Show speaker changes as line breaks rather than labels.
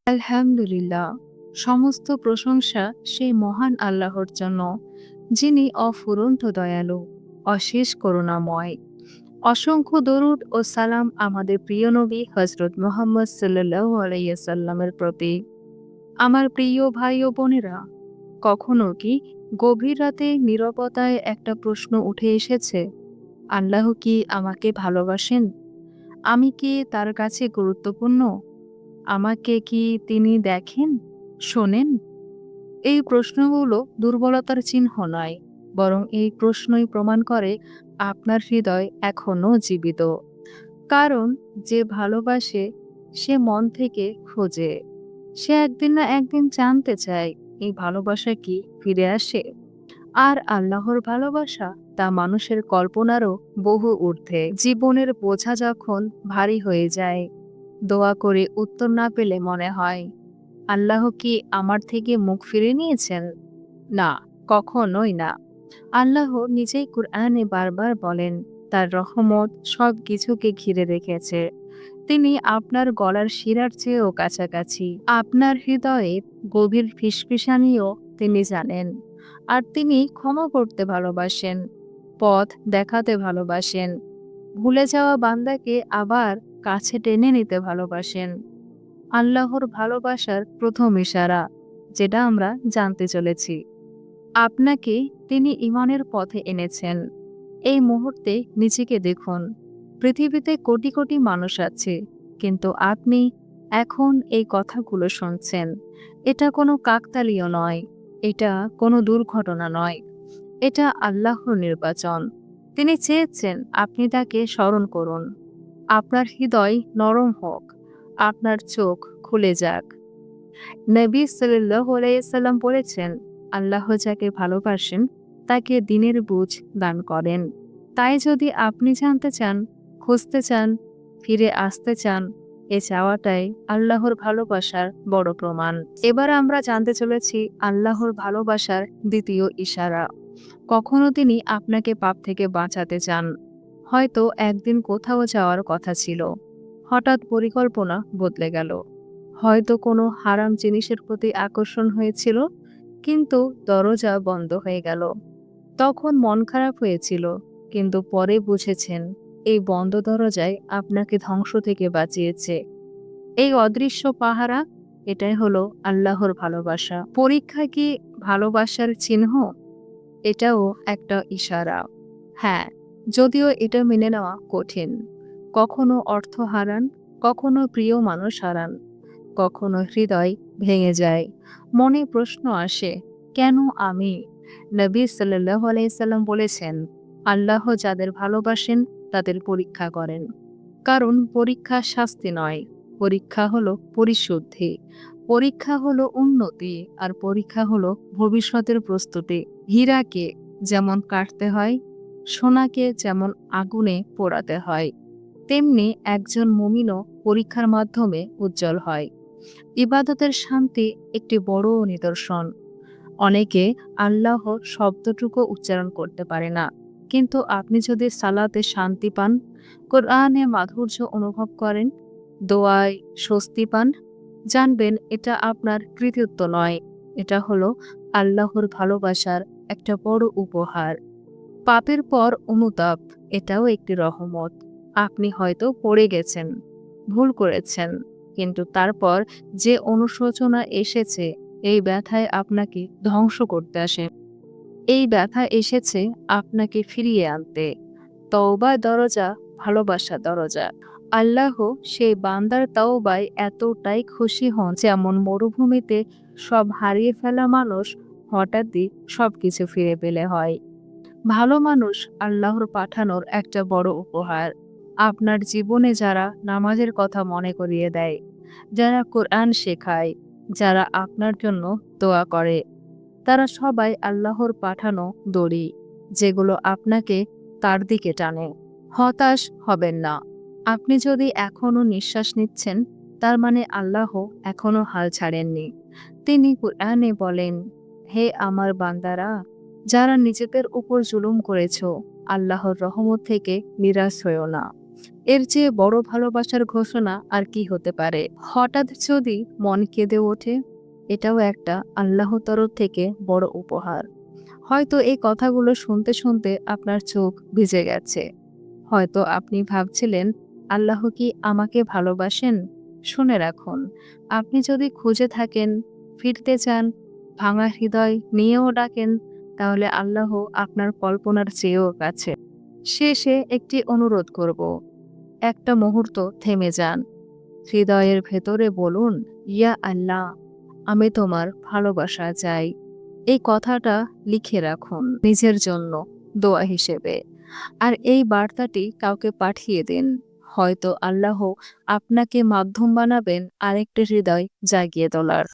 আলহামদুলিল্লাহ, সমস্ত প্রশংসা সেই মহান আল্লাহর জন্য, যিনি অফুরন্ত দয়ালু, অশেষ করুণাময়। অসংখ্য দরুদ ও সালাম আমাদের প্রিয় নবী হজরত মুহাম্মদ সাল্লাল্লাহু আলাইহি সাল্লামের প্রতি। আমার প্রিয় ভাই ও বোনেরা, কখনো কি গভীর রাতে নীরবতায় একটা প্রশ্ন উঠে এসেছে, আল্লাহ কি আমাকে ভালোবাসেন? আমি কি তার কাছে গুরুত্বপূর্ণ? আমাকে কি তিনি দেখেন, শোনেন? এই প্রশ্নগুলো দুর্বলতার চিহ্ন নয়, বরং এই প্রশ্নই প্রমাণ করে আপনার হৃদয় এখনো জীবিত। কারণ যে ভালোবাসে সে মন থেকে খোঁজে। সে একদিন না একদিন জানতে চায় এই ভালোবাসা কি ফিরে আসে। আর আল্লাহর ভালোবাসা তা মানুষের কল্পনারও বহু ঊর্ধ্বে। জীবনের বোঝা যখন ভারী হয়ে যায়, দোয়া করে উত্তর না পেলে মনে হয় আল্লাহ কি আমার থেকে মুখ ফিরে নিয়েছেন? না, কখনোই না। আল্লাহ নিজেই কুরআনে বারবার বলেন তার রহমত সব কিছুকে ঘিরে রেখেছে। তিনি আপনার গলার শিরার চেয়েও কাছাকাছি। আপনার হৃদয়ের গভীর ফিসফিসানিও তিনি জানেন। আর তিনি ক্ষমা করতে ভালোবাসেন, পথ দেখাতে ভালোবাসেন, ভুলে যাওয়া বান্দাকে আবার কাছে টেনে নিতে ভালোবাসেন। আল্লাহর ভালোবাসার প্রথম ইশারা, যেটা আমরা জানতে চলেছি, আপনাকে তিনি ঈমানের পথে এনেছেন। এই মুহূর্তে নিজেকে দেখুন। পৃথিবীতে কোটি কোটি মানুষ আছে, কিন্তু আপনি এখন এই কথাগুলো শুনছেন। এটা কোনো কাকতালীয় নয়, এটা কোনো দুর্ঘটনা নয়, এটা আল্লাহর নির্বাচন। তিনি চেয়েছেন আপনি তাকে স্মরণ করুন। আপনার হৃদয় নরম হোক, আপনার চোখ খুলে যাক। নবী সাল্লাল্লাহু আলাইহি সাল্লাম বলেছেন, আল্লাহ যাকে ভালোবাসেন তাকে দ্বীনের বুঝ দান করেন। তাই যদি আপনি জানতে চান, খুঁজতে চান, ফিরে আসতে চান, এ চাওয়াটাই আল্লাহর ভালোবাসার বড় প্রমাণ। এবার আমরা জানতে চলেছি আল্লাহর ভালোবাসার দ্বিতীয় ইশারা। কখনো তিনি আপনাকে পাপ থেকে বাঁচাতে চান। হয়তো একদিন কোথাও যাওয়ার কথা ছিল, হঠাৎ পরিকল্পনা বদলে গেল। হয়তো কোনো হারাম জিনিসের প্রতি আকর্ষণ হয়েছিল, কিন্তু দরজা বন্ধ হয়ে গেল। তখন মন খারাপ হয়েছিল, কিন্তু পরে বুঝেছেন এই বন্ধ দরজায় আপনাকে ধ্বংস থেকে বাঁচিয়েছে। এই অদৃশ্য পাহারা, এটাই হলো আল্লাহর ভালোবাসা। পরীক্ষা কি ভালোবাসার চিহ্ন? এটাও একটা ইশারা। হ্যাঁ, যদিও এটা মেনে নেওয়া কঠিন। কখনো অর্থ হারান, কখনো প্রিয় মানুষ হারান, কখনো হৃদয় ভেঙে যায়। মনে প্রশ্ন আসে, কেন আমি? নবী সাল্লাল্লাহু আলাইহি সাল্লাম বলেছেন, আল্লাহ যাদের ভালোবাসেন তাদের পরীক্ষা করেন। কারণ পরীক্ষা শাস্তি নয়, পরীক্ষা হলো পরিশুদ্ধি, পরীক্ষা হলো উন্নতি, আর পরীক্ষা হলো ভবিষ্যতের প্রস্তুতি। হীরাকে যেমন কাটতে হয়, সোনাকে যেমন আগুনে পোড়াতে হয়, তেমনি একজন মুমিনও পরীক্ষার মাধ্যমে উজ্জ্বল হয়। ইবাদতের শান্তি একটি বড় নিদর্শন। অনেকে আল্লাহ শব্দটুকু উচ্চারণ করতে পারে না, কিন্তু আপনি যদি সালাতে শান্তি পান, কোরআনে মাধুর্য অনুভব করেন, দোয়ায় স্বস্তি পান, জানবেন এটা আপনার কৃতিত্ব নয়, এটা হলো আল্লাহর ভালোবাসার একটা বড় উপহার। পাপের পর অনুতাপ, এটাও একটি রহমত। আপনি হয়তো পড়ে গেছেন, ভুল করেছেন, কিন্তু তারপর যে অনুশোচনা এসেছে, এই ব্যথায় আপনাকে ধ্বংস করতে আসে। এই ব্যথা এসেছে আপনাকে ফিরিয়ে আনতে। তওবার দরজা ভালোবাসা দরজা। আল্লাহ সেই বান্দার তওবায় এতটাই খুশি হন, যেমন মরুভূমিতে সব হারিয়ে ফেলা মানুষ হঠাৎই সবকিছু ফিরে পেলে হয়। ভালো মানুষ আল্লাহর পাঠানোর একটা বড় উপহার। আপনার জীবনে যারা নামাজের কথা মনে করিয়ে দেয়, যারা কোরআন শেখায়, যারা আপনার জন্য দোয়া করে, তারা সবাই আল্লাহর পাঠানো দড়ি, যেগুলো আপনাকে তার দিকে টানে। হতাশ হবেন না। আপনি যদি এখনো নিঃশ্বাস নিচ্ছেন, তার মানে আল্লাহ এখনো হাল ছাড়েননি। তিনি কুরআনে বলেন, হে আমার বান্দারা, যারা নিজেদের উপর জুলুম করেছ, আল্লাহর রহমত থেকে নিরাশ হইও না। এর চেয়ে বড় ভালোবাসার ঘোষণা আর কি হতে পারে? হঠাৎ যদি মন কেঁদে ওঠে, এটাও একটা আল্লাহর তরফ থেকে বড় উপহার। হয়তো এই কথাগুলো শুনতে, শুনতে আপনার চোখ ভিজে গেছে। হয়তো আপনি ভাবছিলেন, আল্লাহ কি আমাকে ভালোবাসেন? শুনে রাখুন, আপনি যদি খুঁজে থাকেন, ফিরতে চান, ভাঙা হৃদয় নিয়েও ডাকেন, তাহলে আল্লাহ আপনার কল্পনার চেয়েও কাছে। শেষে একটি অনুরোধ করব, একটা মুহূর্ত থেমে যান। হৃদয়ের ভেতরে বলুন, ইয়া আল্লাহ, আমি তোমার ভালোবাসা চাই। এই কথাটা লিখে রাখুন নিজের জন্য দোয়া হিসেবে। আর এই বার্তাটি কাউকে পাঠিয়ে দিন। হয়তো আল্লাহ আপনাকে মাধ্যম বানাবেন আরেকটি হৃদয় জাগিয়ে তোলার।